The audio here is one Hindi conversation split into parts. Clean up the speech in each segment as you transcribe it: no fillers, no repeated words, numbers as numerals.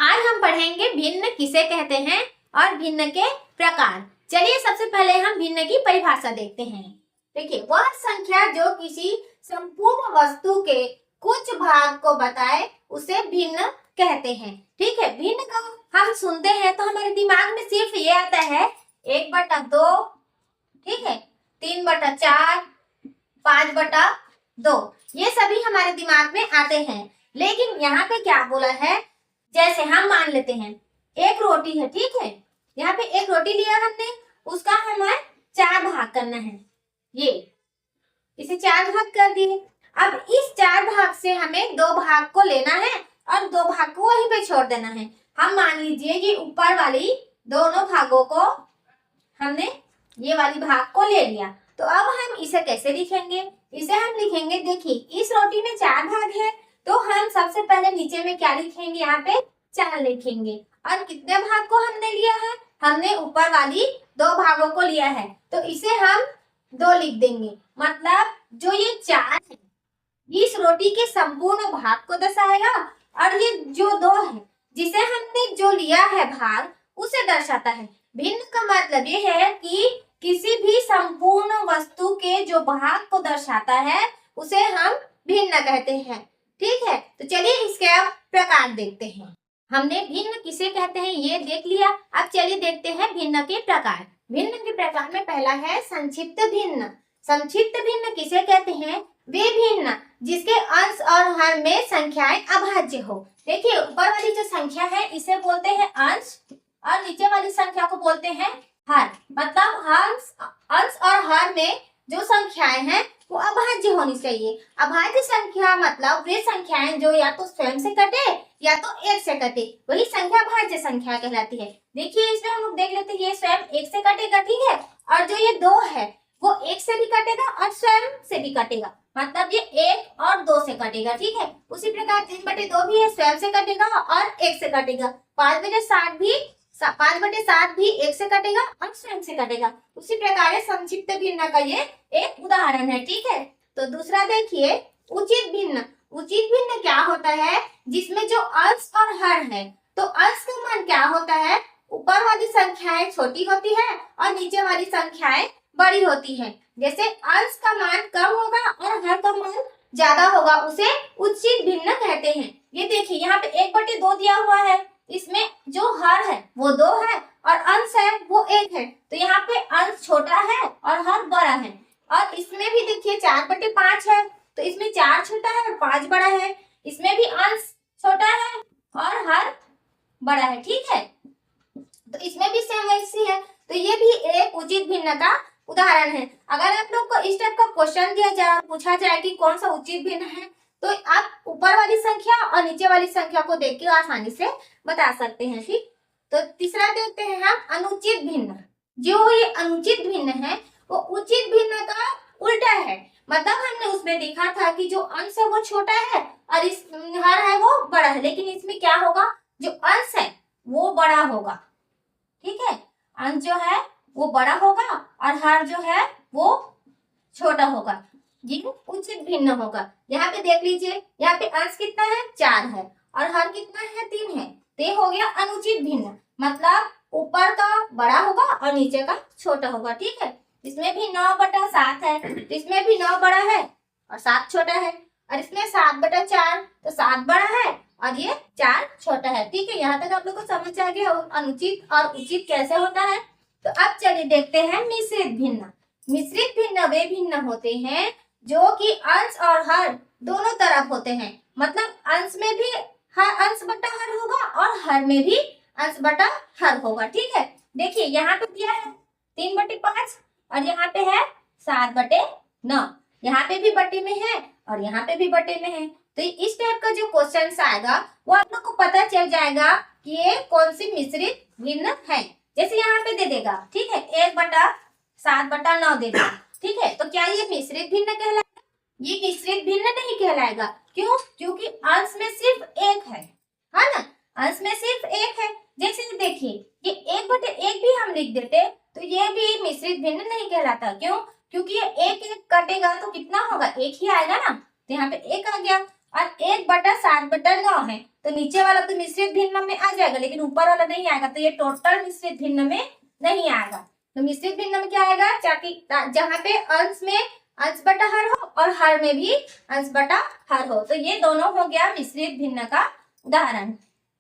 आज हम पढ़ेंगे भिन्न किसे कहते हैं और भिन्न के प्रकार। चलिए सबसे पहले हम भिन्न की परिभाषा देखते हैं। देखिए, वह संख्या जो किसी संपूर्ण वस्तु के कुछ भाग को बताए उसे भिन्न कहते हैं। ठीक है, भिन्न का हम सुनते हैं तो हमारे दिमाग में सिर्फ ये आता है 1/2, ठीक है, 3/4, 5/2, ये सभी हमारे दिमाग में आते हैं। लेकिन यहाँ पे क्या बोला है, जैसे हम मान लेते हैं एक रोटी है, ठीक है, यहाँ पे एक रोटी लिया हमने, उसका हमें 4 भाग करना है। ये इसे 4 भाग कर दिए। अब इस 4 भाग से हमें 2 भाग को लेना है और 2 भाग को वहीं पे छोड़ देना है। हम मान लीजिए ये ऊपर वाली दोनों भागों को हमने ये वाली भाग को ले लिया, तो अब हम इसे कैसे लिखेंगे? इसे हम लिखेंगे, देखिए इस रोटी में 4 भाग है तो हम सबसे पहले नीचे में क्या लिखेंगे, यहाँ पे 4 लिखेंगे। और कितने भाग को हमने लिया है? हमने ऊपर वाली 2 भागों को लिया है तो इसे हम 2 लिख देंगे। मतलब जो ये 4 है इस रोटी के संपूर्ण भाग को दर्शाएगा और ये जो 2 है जिसे हमने जो लिया है भाग उसे दर्शाता है। भिन्न का मतलब ये है कि किसी भी संपूर्ण वस्तु के जो भाग को दर्शाता है उसे हम भिन्न कहते हैं। ठीक है, तो चलिए इसके अब प्रकार देखते हैं। हमने भिन्न किसे कहते हैं ये देख लिया, अब चलिए देखते हैं भिन्न के प्रकार। भिन्न के प्रकार में पहला है संक्षिप्त भिन्न। संक्षिप्त भिन्न किसे कहते हैं? वे भिन्न जिसके अंश और हर में संख्याएं अभाज्य हो। देखिए, ऊपर वाली जो संख्या है इसे बोलते हैं अंश और नीचे वाली संख्या को बोलते हैं हर। मतलब अंश और हर में जो संख्याएं हैं वो अभाज्य होनी चाहिए। अभाज्य संख्या मतलब वे संख्याएं जो या तो स्वयं से कटे या तो 1 से कटे, वही संख्या भाज्य संख्या कहलाती है। देखिए इसमें हम लोग देख लेते हैं, ये स्वयं 1 से कटेगा, ठीक है, और जो ये 2 है वो 1 से भी कटेगा और स्वयं से भी कटेगा, मतलब ये 1 और 2 से कटेगा। ठीक है, उसी प्रकार 3/2 भी है, स्वयं से कटेगा और 1 से कटेगा। 5/7 भी 1 से कटेगा और स्वयं से कटेगा। उसी प्रकार संक्षिप्त भिन्न का ये एक उदाहरण है। ठीक है, तो दूसरा देखिए उचित भिन्न। उचित भिन्न क्या होता है? जिसमें जो अंश और हर है, तो अंश का मान क्या होता है? ऊपर वाली संख्याएं छोटी होती है और नीचे वाली संख्याएं बड़ी होती है। जैसे अंश का मान कम होगा और हर का मान ज्यादा होगा, उसे उचित भिन्न कहते हैं। ये देखिए यहाँ पे 1/2 दिया हुआ है, इसमें जो हर है वो 2 है और अंश है वो 1 है, तो यहाँ पे अंश छोटा है और हर बड़ा है। और इसमें भी देखिए 4/5 है, तो इसमें 4 छोटा है और 5 बड़ा है। इसमें भी अंश छोटा है और हर बड़ा है। ठीक है, तो इसमें भी सेम वैसी है, तो ये भी एक उचित भिन्न का उदाहरण है। अगर आप लोग को इस टाइप का क्वेश्चन दिया जाए, पूछा जाए कि कौन सा उचित भिन्न है, तो आप ऊपर वाली संख्या और नीचे वाली संख्या को देख के आसानी से बता सकते हैं। ठीक, तो तीसरा देखते हैं हम अनुचित भिन्न। जो ये अनुचित भिन्न है वो उचित भिन्न का उल्टा है। मतलब हमने उसमें देखा था कि जो अंश है वो छोटा है और इस हर है वो बड़ा है, लेकिन इसमें क्या होगा, जो अंश है वो बड़ा होगा। ठीक है, अंश जो है वो बड़ा होगा और हर जो है वो छोटा होगा, ये उचित भिन्न होगा। यहाँ पे देख लीजिए, यहाँ पे अंश कितना है, 4 है और हर कितना है, 3 है, तो ये हो गया अनुचित भिन्न। मतलब ऊपर का बड़ा होगा और नीचे का छोटा होगा। ठीक है, इसमें भी 9/7 है, तो इसमें भी 9 बड़ा है और 7 छोटा है, और इसमें 7/4 तो 7 बड़ा है और ये 4 छोटा है। ठीक है, यहाँ तक आप लोग को समझ आ गया अनुचित और उचित कैसे होता है। तो अब चलिए देखते हैं मिश्रित भिन्न। मिश्रित भिन्न वे भिन्न होते हैं जो कि अंश और हर दोनों तरफ होते हैं। मतलब अंश में भी अंश बटा हर होगा और हर में भी अंश बटा हर होगा। ठीक है, देखिए यहाँ पे दिया है 3/5 और यहाँ पे है 7/9, यहाँ पे भी बटे में है और यहाँ पे भी बटे में है। तो इस टाइप का जो क्वेश्चन आएगा वो आप लोग को पता चल जाएगा कि ये कौन सी मिश्रित भिन्न है। जैसे यहाँ पे दे देगा, ठीक है, 1/7/9 दे देगा। ठीक है, तो क्या ये मिश्रित भिन्न कहलाएगा? ये मिश्रित भिन्न नहीं कहलाएगा। क्यों? क्योंकि अंश में सिर्फ 1 है ना, अंश में सिर्फ 1 है। जैसे देखिए ये 1/1 भी हम लिख देते तो ये भी मिश्रित भिन्न नहीं कहलाता। क्यों? क्योंकि ये 1 कटेगा तो कितना होगा, 1 ही आएगा ना, तो यहाँ पे 1 आ गया। और 1/7/9 है, तो नीचे वाला तो मिश्रित भिन्न में आ जाएगा, लेकिन ऊपर वाला नहीं आएगा, तो ये टोटल मिश्रित भिन्न में नहीं आएगा। तो मिश्रित भिन्न में क्या आएगा, जहाँ पे अंश में अंश बटा हर हो और हर में भी अंश बटा हर हो। तो ये दोनों हो गया मिश्रित भिन्न का उदाहरण।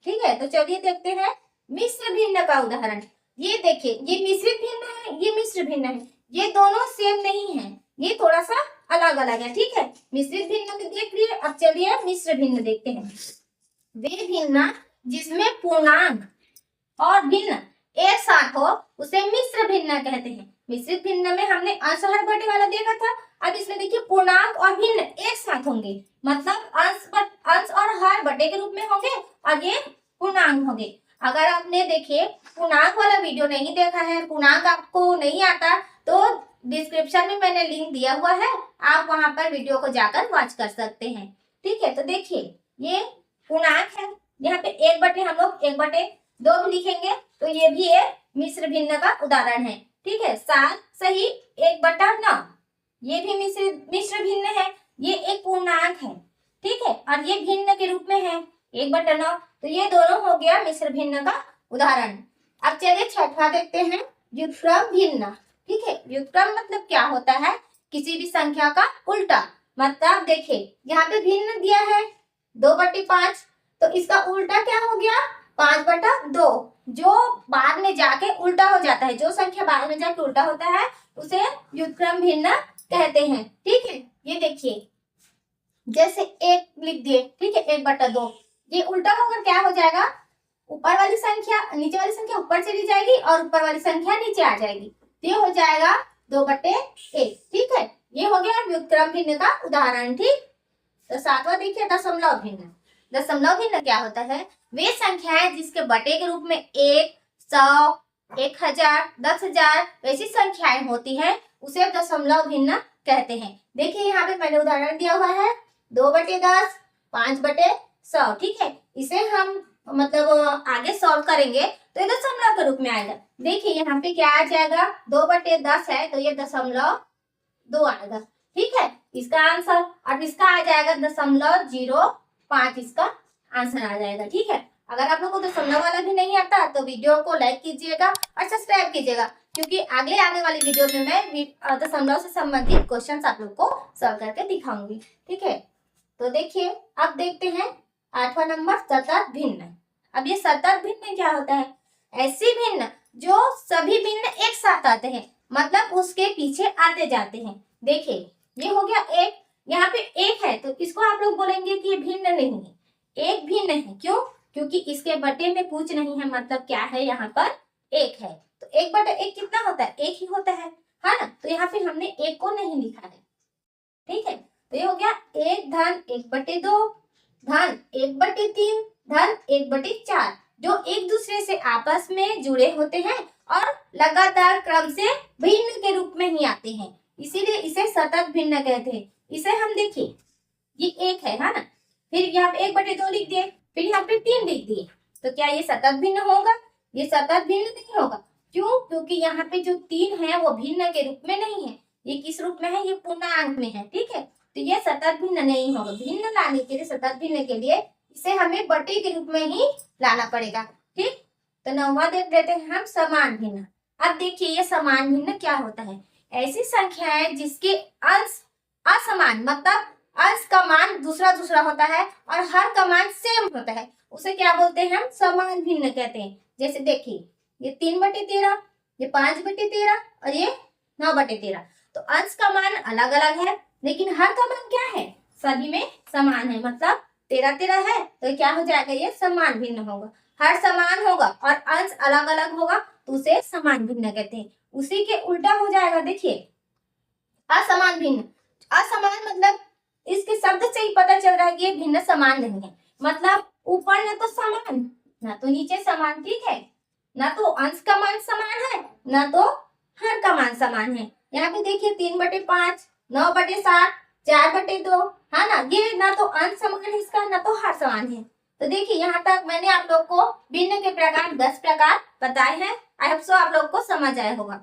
ठीक है, तो चलिए देखते हैं मिश्र भिन्न का उदाहरण। ये देखिए, ये मिश्रित भिन्न है, ये मिश्र भिन्न है, ये दोनों सेम नहीं है, ये थोड़ा सा अलग अलग है। ठीक है, मिश्रित भिन्न को देख लिए, अब चलिए मिश्र भिन्न देखते हैं। वे भिन्न जिसमें पूर्णांक और भिन्न एक साथ हो उसे मिश्र भिन्न कहते हैं। मिश्रित भिन्न में हमने अंश हर बटे वाला देखा था, अब इसमें देखिए पूर्णांक और भिन्न एक साथ होंगे, मतलब अंश और हर बटे के रूप में होंगे और ये पूर्णांक होंगे। अगर आपने देखिए पूर्णांक वाला वीडियो नहीं देखा है, पूर्णांक आपको नहीं आता, तो डिस्क्रिप्शन में मैंने लिंक दिया हुआ है, आप वहां पर वीडियो को जाकर वॉच कर सकते हैं। ठीक है, तो देखिए ये पूर्णांक है, यहाँ पे 1/, हम लोग 1/2 भी लिखेंगे, तो ये भी एक मिश्र भिन्न का उदाहरण है। ठीक है, 7 सही 1/9, ये भी मिश्र भिन्न है, ये एक पूर्णांक है। ठीक है, और ये भिन्न के रूप में है 1/9, तो ये दोनों हो गया मिश्र भिन्न का उदाहरण। अब चलिए छठवां देखते हैं, व्युत्क्रम भिन्न। ठीक है, व्युत्क्रम मतलब क्या होता है, किसी भी संख्या का उल्टा। मतलब देखिए यहाँ पे भिन्न दिया है 2/5, तो इसका उल्टा क्या हो गया 5/2, जो बाद में जाके उल्टा हो जाता है, जो संख्या बाद में जाके उल्टा होता है उसे व्युत्क्रम भिन्न कहते हैं। ठीक है, ये देखिए जैसे 1 लिख दिए, ठीक है 1/2, ये उल्टा होकर क्या हो जाएगा, ऊपर वाली संख्या नीचे वाली संख्या ऊपर चली जाएगी और ऊपर वाली संख्या नीचे आ जाएगी, तो ये हो जाएगा 2/1। ठीक है, ये हो गया व्युत्क्रम भिन्न का उदाहरण। ठीक, तो 7वां देखिए दशमलव भिन्न। दशमलव भिन्न क्या होता है, वे संख्याएं जिसके बटे के रूप में 1, 100, 1000, 10,000 वैसी संख्याएं होती है उसे दशमलव भिन्न कहते हैं। देखिए यहाँ पे मैंने उदाहरण दिया हुआ है 2/10, 5/100। ठीक है, इसे हम मतलब आगे सॉल्व करेंगे तो ये दशमलव के रूप में आएगा। देखिए यहाँ पे क्या आ जाएगा, 2/10 है तो ये 0.2 आएगा। ठीक है, इसका आंसर, और इसका आ जाएगा 0.05, इसका आंसर आ जाएगा। ठीक है, अगर आप लोगों को दशमलव वाला भी नहीं आता तो वीडियो को लाइक कीजिएगा और सब्सक्राइब कीजिएगा, क्योंकि आगे आने वाली वीडियो में मैं दशमलव से संबंधित क्वेश्चन आप लोग को सॉल्व करके दिखाऊंगी। ठीक है, तो देखिए अब देखते हैं 8वां नंबर सतत भिन्न। अब ये सतत भिन्न क्या होता है, ऐसी भिन्न जो सभी भिन्न एक साथ आते हैं, मतलब उसके पीछे आते जाते हैं। देखिए ये हो गया एक, यहाँ पे एक है तो इसको आप लोग बोलेंगे कि ये भिन्न नहीं है, एक भिन्न है। क्यों, क्योंकि इसके बटे में कुछ नहीं है, मतलब क्या है यहाँ पर एक है, तो 1/1 कितना होता है, एक ही होता है ना, तो यहाँ पे हमने एक को नहीं लिखा है। ठीक है, तो ये हो गया 1 धन 1/2 धन 1/3 धन 1/4, जो एक दूसरे से आपस में जुड़े होते हैं और लगातार क्रम से भिन्न के रूप में ही आते हैं, इसीलिए इसे सतत भिन्न कहते हैं। इसे हम देखिए ये एक है ना, फिर यहाँ पे 1/2 लिख दिए, फिर यहाँ पे 3 लिख दिए, तो क्या ये सतत भिन्न होगा, ये सतत भिन्न नहीं होगा। क्यों, क्योंकि यहाँ पे जो 3 है वो भिन्न के रूप में नहीं है, ये किस रूप में है, ये पूर्णांक में है। ठीक है, तो ये सतत भिन्न नहीं होगा। भिन्न लाने के लिए, सतत भिन्न के लिए इसे हमें बटे के रूप में ही लाना पड़ेगा। ठीक, तो 9वां देख लेते हैं हम समान भिन्न। अब देखिए ये समान भिन्न क्या होता है, ऐसी संख्याएं जिसके अंश असमान, मतलब अंश का मान दूसरा दूसरा होता है और हर का मान सेम होता है, उसे क्या बोलते हैं, हम समान भिन्न कहते हैं। जैसे देखिए ये 3/13, ये 5/13 और ये 9/13, तो अंश का मान अलग अलग है लेकिन हर का मान क्या है, सभी में समान है, मतलब 13 है तो क्या हो जाएगा, ये समान भिन्न होगा। हर समान होगा और अंश अलग अलग होगा तो उसे समान भिन्न कहते हैं। उसी के उल्टा हो जाएगा, देखिए असमान भिन्न। असमान मतलब इसके शब्द से ही पता चल रहा है कि ये भिन्न समान नहीं है, मतलब ऊपर न तो समान ना तो नीचे समान। ठीक है, ना तो अंश का मान समान है ना तो हर का मान समान है। यहाँ पे देखिए 3/5, 9/7, 4/2 है ना, ये ना तो अंश समान है इसका ना तो हर समान है। तो देखिए यहाँ तक मैंने आप लोग को भिन्न के प्रकार 10 प्रकार बताए हैं। आई होप सो आप लोग को समझ आया होगा।